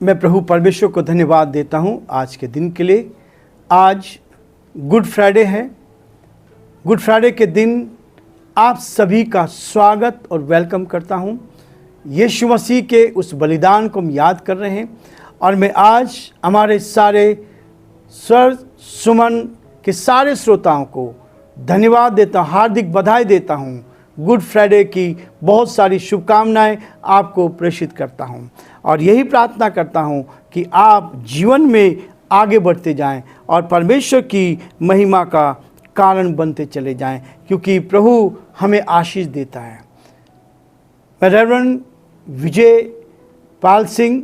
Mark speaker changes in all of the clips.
Speaker 1: मैं प्रभु परमेश्वर को धन्यवाद देता हूं आज के दिन के लिए। आज गुड फ्राइडे है। गुड फ्राइडे के दिन आप सभी का स्वागत और वेलकम करता हूं। यीशु मसीह के उस बलिदान को हम याद कर रहे हैं और मैं आज हमारे सारे स्वर सुमन के सारे श्रोताओं को धन्यवाद देता हूं, हार्दिक बधाई देता हूं। गुड फ्राइडे की बहुत सारी शुभकामनाएं आपको प्रेषित करता हूं और यही प्रार्थना करता हूं कि आप जीवन में आगे बढ़ते जाएं और परमेश्वर की महिमा का कारण बनते चले जाएं, क्योंकि प्रभु हमें आशीष देता है। मैं रेवरेंड विजय पाल सिंह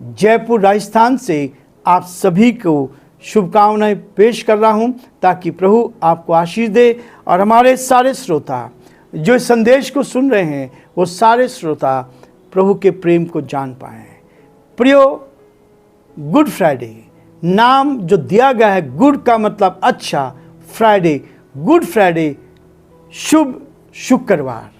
Speaker 1: जयपुर राजस्थान से आप सभी को शुभकामनाएं पेश कर रहा हूं ताकि प्रभु आपको आशीष दे और हमारे सारे श्रोता जो इस संदेश को सुन रहे हैं वो सारे श्रोता प्रभु के प्रेम को जान पाएं। प्रियो, गुड फ्राइडे नाम जो दिया गया है, गुड का मतलब अच्छा, फ्राइडे, गुड फ्राइडे शुभ शुक्रवार,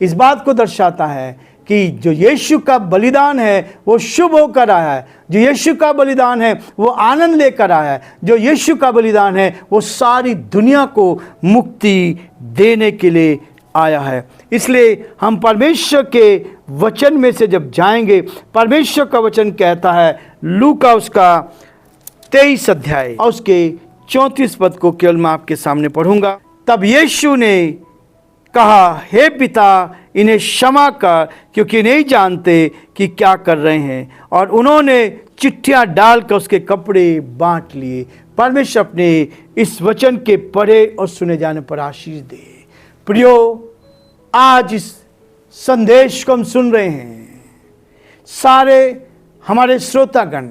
Speaker 1: इस बात को दर्शाता है कि जो यीशु का बलिदान है वो शुभ होकर आया है। जो यीशु का बलिदान है वो आनंद लेकर आया है। जो यीशु का बलिदान है वो सारी दुनिया को मुक्ति देने के लिए आया है। इसलिए हम परमेश्वर के वचन में से जब जाएंगे, परमेश्वर का वचन कहता है, लूका उसका 23 अध्याय और उसके 34 पद को केवल मैं आपके सामने पढ़ूंगा। तब यीशु ने कहा, हे पिता, इन्हें क्षमा कर, क्योंकि नहीं जानते कि क्या कर रहे हैं। और उन्होंने चिट्ठियां डालकर उसके कपड़े बांट लिए। परमेश्वर अपने इस वचन के पढ़े और सुने जाने पर आशीष दे। प्रियो, आज इस संदेश को हम सुन रहे हैं, सारे हमारे श्रोतागण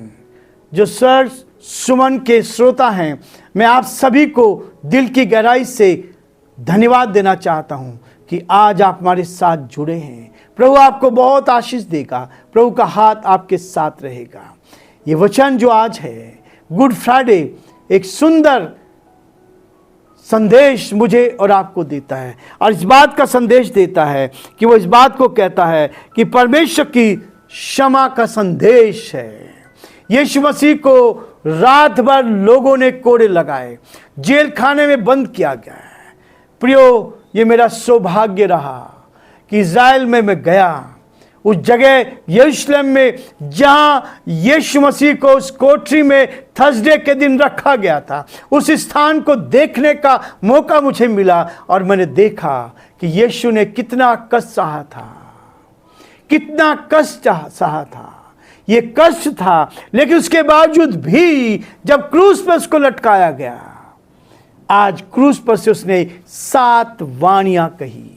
Speaker 1: जो स्वर सुमन के श्रोता हैं, मैं आप सभी को दिल की गहराई से धन्यवाद देना चाहता हूं कि आज आप हमारे साथ जुड़े हैं। प्रभु आपको बहुत आशीष देगा। प्रभु का हाथ आपके साथ रहेगा। ये वचन जो आज है, गुड फ्राइडे, एक सुंदर संदेश मुझे और आपको देता है और इस बात का संदेश देता है कि वो इस बात को कहता है कि परमेश्वर की क्षमा का संदेश है। यीशु मसीह को रात भर लोगों ने कोड़े लगाए, जेल खाने में बंद किया गया है। प्रियो, ये मेरा सौभाग्य रहा कि इज़राइल में मैं गया, उस जगह यरूशलेम में जहां यीशु मसीह को उस कोठरी में थर्सडे के दिन रखा गया था, उस स्थान को देखने का मौका मुझे मिला और मैंने देखा कि यीशु ने कितना कष्ट सहा था, कितना कष्ट सहा था। ये कष्ट था, लेकिन उसके बावजूद भी जब क्रूस पर उसको लटकाया गया, आज क्रूस पर से उसने 7 वाणियां कही।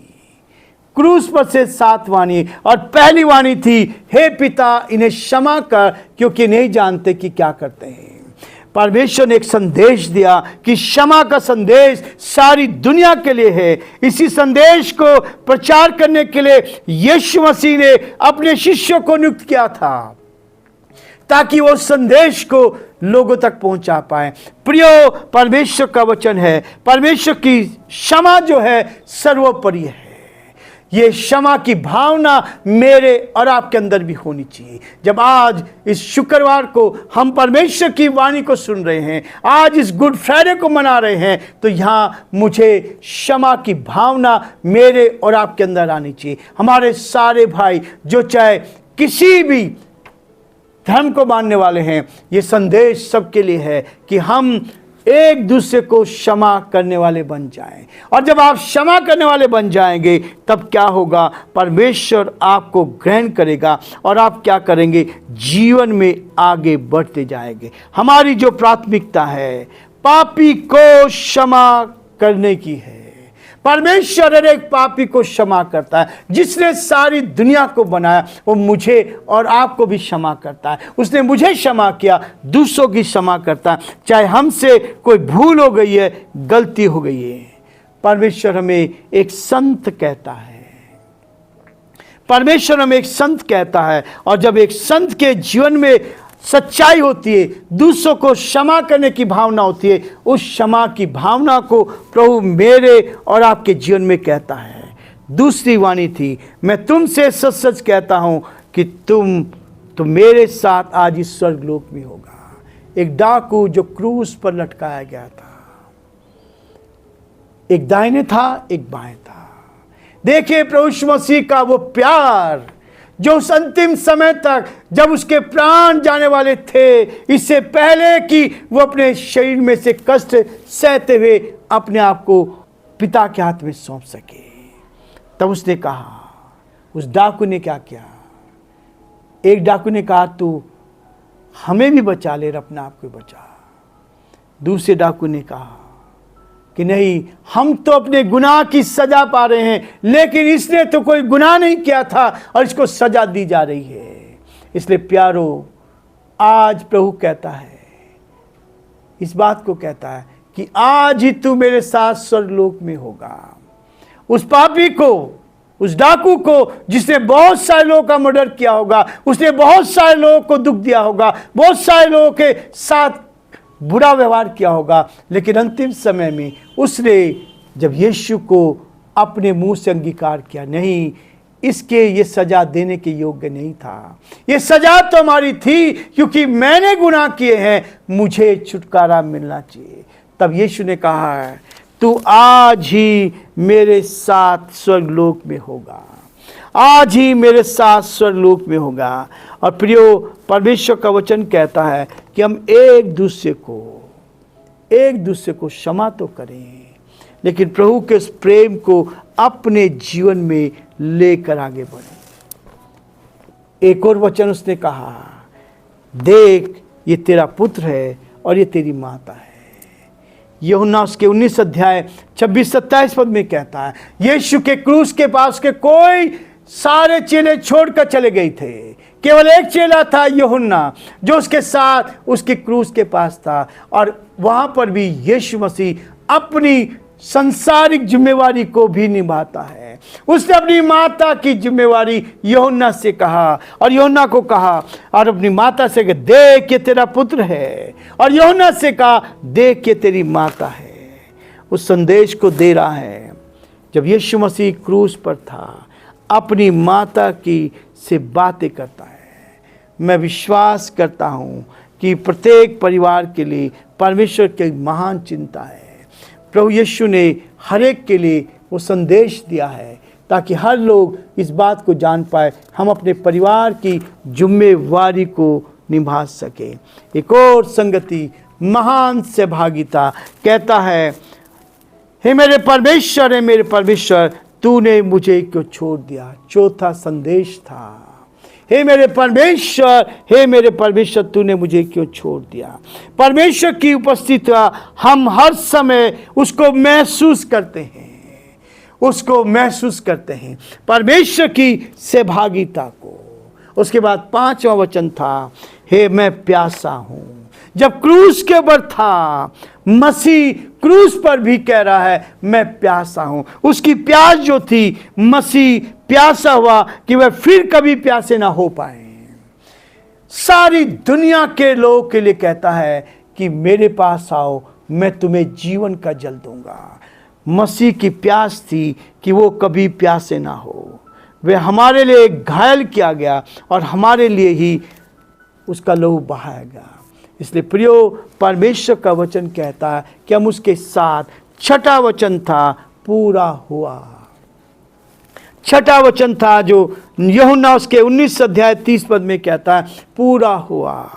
Speaker 1: क्रूस पर से 7 वाणी, और पहली वाणी थी, हे पिता, इन्हें क्षमा कर, क्योंकि नहीं जानते कि क्या करते हैं। परमेश्वर ने एक संदेश दिया कि क्षमा का संदेश सारी दुनिया के लिए है। इसी संदेश को प्रचार करने के लिए यीशु मसीह ने अपने शिष्यों को नियुक्त किया था ताकि वो संदेश को लोगों तक पहुंचा पाए। प्रियो, परमेश्वर का वचन है, परमेश्वर की क्षमा जो है सर्वोपरि है। ये क्षमा की भावना मेरे और आपके अंदर भी होनी चाहिए। जब आज इस शुक्रवार को हम परमेश्वर की वाणी को सुन रहे हैं, आज इस गुड फ्राइडे को मना रहे हैं, तो यहाँ मुझे क्षमा की भावना मेरे और आपके अंदर आनी चाहिए। हमारे सारे भाई जो चाहे किसी भी धर्म को मानने वाले हैं, ये संदेश सबके लिए है कि हम एक दूसरे को क्षमा करने वाले बन जाएं। और जब आप क्षमा करने वाले बन जाएंगे, तब क्या होगा? परमेश्वर आपको ग्रहण करेगा और आप क्या करेंगे? जीवन में आगे बढ़ते जाएंगे। हमारी जो प्राथमिकता है पापी को क्षमा करने की है। परमेश्वर हर एक पापी को क्षमा करता है। जिसने सारी दुनिया को बनाया वो मुझे और आपको भी क्षमा करता है। उसने मुझे क्षमा किया, दूसरों की क्षमा करता है। चाहे हमसे कोई भूल हो गई है, गलती हो गई है। परमेश्वर हमें एक संत कहता है, परमेश्वर हमें एक संत कहता है। और जब एक संत के जीवन में सच्चाई होती है, दूसरों को क्षमा करने की भावना होती है, उस क्षमा की भावना को प्रभु मेरे और आपके जीवन में कहता है। दूसरी वाणी थी, मैं तुमसे सच सच कहता हूं कि तो मेरे साथ आज इस स्वर्गलोक में होगा। एक डाकू जो क्रूस पर लटकाया गया था, एक दाहिने था, एक बाएं था। देखिए प्रभु यीशु मसीह का वो प्यार जो उस अंतिम समय तक जब उसके प्राण जाने वाले थे, इससे पहले कि वो अपने शरीर में से कष्ट सहते हुए अपने आप को पिता के हाथ में सौंप सके, तब उसने कहा, उस डाकू ने क्या किया? एक डाकू ने कहा, तू हमें भी बचा ले, अपने आप को बचा। दूसरे डाकू ने कहा कि नहीं, हम तो अपने गुनाह की सजा पा रहे हैं, लेकिन इसने तो कोई गुनाह नहीं किया था और इसको सजा दी जा रही है। इसलिए प्यारो, आज प्रभु कहता है, इस बात को कहता है कि आज ही तू मेरे साथ स्वर्गलोक में होगा। उस पापी को, उस डाकू को जिसने बहुत सारे लोगों का मर्डर किया होगा, उसने बहुत सारे लोगों को दुख दिया होगा, बहुत सारे लोगों के साथ बुरा व्यवहार किया होगा, लेकिन अंतिम समय में उसने जब यीशु को अपने मुंह से अंगीकार किया, नहीं, इसके ये सजा देने के योग्य नहीं था, ये सजा तो हमारी थी क्योंकि मैंने गुनाह किए हैं, मुझे छुटकारा मिलना चाहिए। तब यीशु ने कहा है, तू आज ही मेरे साथ स्वर्गलोक में होगा, आज ही मेरे साथ स्वर्गलोक में होगा। और प्रियो, परमेश्वर का वचन कहता है कि हम एक दूसरे को क्षमा तो करें, लेकिन प्रभु के उस प्रेम को अपने जीवन में लेकर आगे बढ़ें। एक और वचन उसने कहा, देख ये तेरा पुत्र है और ये तेरी माता है। यूहन्ना उसके 19 अध्याय 26-27 पद में कहता है, यीशु के क्रूस के पास के कोई सारे चेले छोड़कर चले गए थे, केवल एक चेला था यूहन्ना जो उसके साथ उसके क्रूस के पास था। और वहां पर भी यीशु मसीह अपनी संसारिक जिम्मेवारी को भी निभाता है। उसने अपनी माता की जिम्मेवारी यूहन्ना से कहा और यूहन्ना को कहा, और अपनी माता से कहा, देख ये तेरा पुत्र है, और यूहन्ना से कहा, देख ये तेरी माता है। उस संदेश को दे रहा है। जब यीशु मसीह क्रूस पर था, अपनी माता की से बातें करता है। मैं विश्वास करता हूँ कि प्रत्येक परिवार के लिए परमेश्वर की महान चिंता है। प्रभु यीशु ने हर एक के लिए वो संदेश दिया है ताकि हर लोग इस बात को जान पाए, हम अपने परिवार की जिम्मेवारी को निभा सके। एक और संगति, महान सहभागिता, कहता है, हे मेरे परमेश्वर, हे मेरे परमेश्वर, तूने मुझे क्यों छोड़ दिया। चौथा संदेश था, हे मेरे परमेश्वर, हे मेरे परमेश्वर, तूने मुझे क्यों छोड़ दिया। परमेश्वर की उपस्थिति हम हर समय उसको महसूस करते हैं, उसको महसूस करते हैं, परमेश्वर की सहभागिता को। उसके बाद 5वां वचन था, हे मैं प्यासा हूँ। जब क्रूस के ऊपर था, मसीह क्रूस पर भी कह रहा है, मैं प्यासा हूं। उसकी प्यास जो थी, मसीह प्यासा हुआ कि वह फिर कभी प्यासे ना हो पाए। सारी दुनिया के लोगों के लिए कहता है कि मेरे पास आओ, मैं तुम्हें जीवन का जल दूंगा। मसीह की प्यास थी कि वो कभी प्यासे ना हो। वह हमारे लिए घायल किया गया और हमारे लिए ही उसका लहू बहाया गया। इसलिए प्रियो, परमेश्वर का वचन कहता है कि हम उसके साथ, छठा वचन था, पूरा हुआ। छठा वचन था जो यूहन्ना उसके 19 अध्याय 30 पद में कहता है, पूरा हुआ।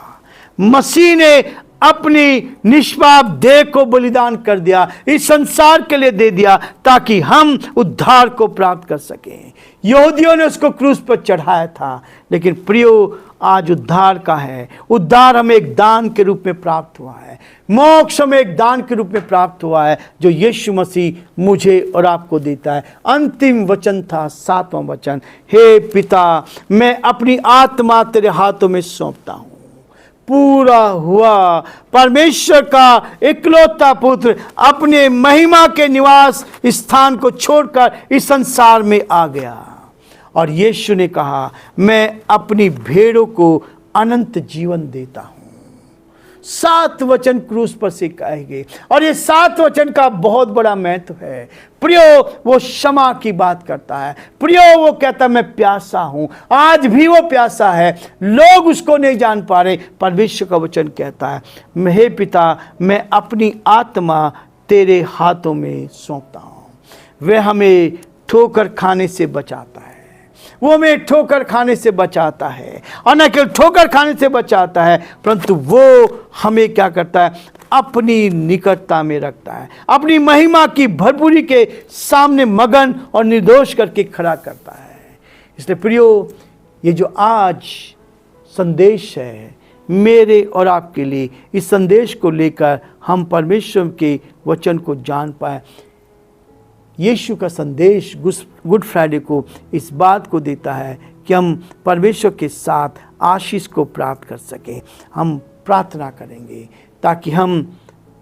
Speaker 1: मसीह ने अपनी निष्पाप देह को बलिदान कर दिया, इस संसार के लिए दे दिया ताकि हम उद्धार को प्राप्त कर सकें। यहूदियों ने उसको क्रूस पर चढ़ाया था, लेकिन प्रियो, आज उद्धार का है। उद्धार हमें एक दान के रूप में प्राप्त हुआ है, मोक्ष हमें एक दान के रूप में प्राप्त हुआ है जो यीशु मसीह मुझे और आपको देता है। अंतिम वचन था 7वां वचन, हे पिता, मैं अपनी आत्मा तेरे हाथों में सौंपता हूँ। पूरा हुआ। परमेश्वर का इकलौता पुत्र अपने महिमा के निवास स्थान को छोड़कर इस संसार में आ गया और यीशु ने कहा, मैं अपनी भेड़ों को अनंत जीवन देता हूँ। 7 वचन क्रूस पर से कहे गए और ये 7 वचन का बहुत बड़ा महत्व है। प्रियो, वो क्षमा की बात करता है। प्रियो, वो कहता है मैं प्यासा हूं, आज भी वो प्यासा है, लोग उसको नहीं जान पा रहे। परमेश्वर का वचन कहता है हे पिता, मैं अपनी आत्मा तेरे हाथों में सौंपता हूं। वह हमें ठोकर खाने से बचाता है, वो हमें ठोकर खाने से बचाता है, और न केवल ठोकर खाने से बचाता है परंतु वो हमें क्या करता है, अपनी निकटता में रखता है, अपनी महिमा की भरपूरी के सामने मगन और निर्दोष करके खड़ा करता है। इसलिए प्रियो, ये जो आज संदेश है मेरे और आपके लिए, इस संदेश को लेकर हम परमेश्वर के वचन को जान पाए। यीशु का संदेश गुड फ्राइडे को इस बात को देता है कि हम परमेश्वर के साथ आशीष को प्राप्त कर सकें। हम प्रार्थना करेंगे ताकि हम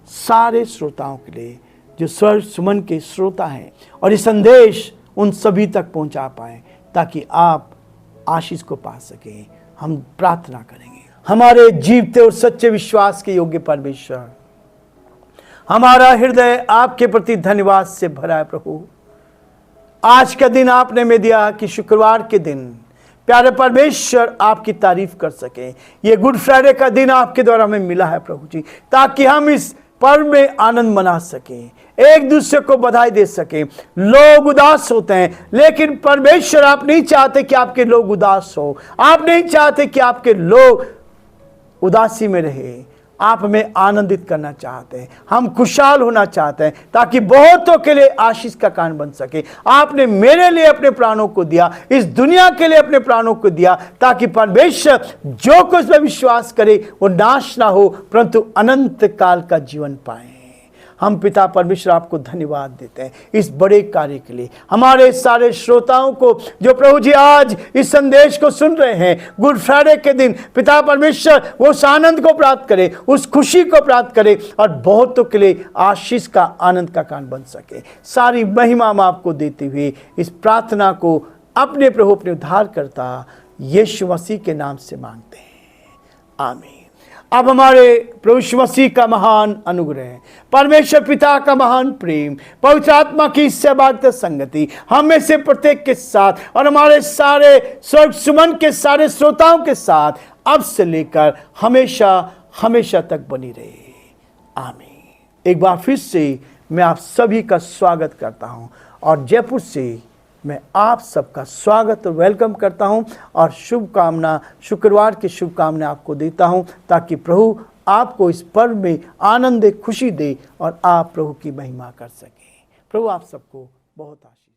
Speaker 1: सारे श्रोताओं के लिए, जो स्वर सुमन के श्रोता हैं, और ये संदेश उन सभी तक पहुंचा पाएं ताकि आप आशीष को पा सकें। हम प्रार्थना करेंगे। हमारे जीवते और सच्चे विश्वास के योग्य परमेश्वर, हमारा हृदय आपके प्रति धन्यवाद से भरा है। प्रभु, आज का दिन आपने में दिया कि शुक्रवार के दिन प्यारे परमेश्वर आपकी तारीफ कर सकें। ये गुड फ्राइडे का दिन आपके द्वारा हमें मिला है प्रभु जी, ताकि हम इस पर्व में आनंद मना सकें, एक दूसरे को बधाई दे सकें। लोग उदास होते हैं, लेकिन परमेश्वर आप नहीं चाहते कि आपके लोग उदास हो, आप नहीं चाहते कि आपके लोग उदासी में रहे। आप हमें आनंदित करना चाहते हैं, हम खुशहाल होना चाहते हैं ताकि बहुतों के लिए आशीष का कारण बन सके। आपने मेरे लिए अपने प्राणों को दिया, इस दुनिया के लिए अपने प्राणों को दिया, ताकि परमेश्वर जो कुछ में विश्वास करे वो नाश ना हो परंतु अनंत काल का जीवन पाए। हम पिता परमेश्वर आपको धन्यवाद देते हैं इस बड़े कार्य के लिए। हमारे सारे श्रोताओं को जो प्रभु जी आज इस संदेश को सुन रहे हैं, गुड फ्राइडे के दिन पिता परमेश्वर वो उस आनंद को प्राप्त करे, उस खुशी को प्राप्त करे और बहुतों के लिए आशीष का आनंद का कारण बन सके। सारी महिमा हम आपको देते हुए इस प्रार्थना को अपने प्रभु, अपने उद्धारकर्ता यीशु मसीह के नाम से मांगते हैं, आमीन। अब हमारे प्रभु यीशु मसीह का महान अनुग्रह, परमेश्वर पिता का महान प्रेम, पवित्र आत्मा की सहभागिता संगति हम में से प्रत्येक के साथ और हमारे सारे स्वर्ग सुमन के सारे श्रोताओं के साथ अब से लेकर हमेशा हमेशा तक बनी रहे, आमीन। एक बार फिर से मैं आप सभी का स्वागत करता हूं और जयपुर से मैं आप सबका स्वागत और वेलकम करता हूं और शुभकामना, शुक्रवार की शुभकामना आपको देता हूं ताकि प्रभु आपको इस पर्व में आनंद दे, खुशी दे और आप प्रभु की महिमा कर सकें। प्रभु आप सबको बहुत आशीष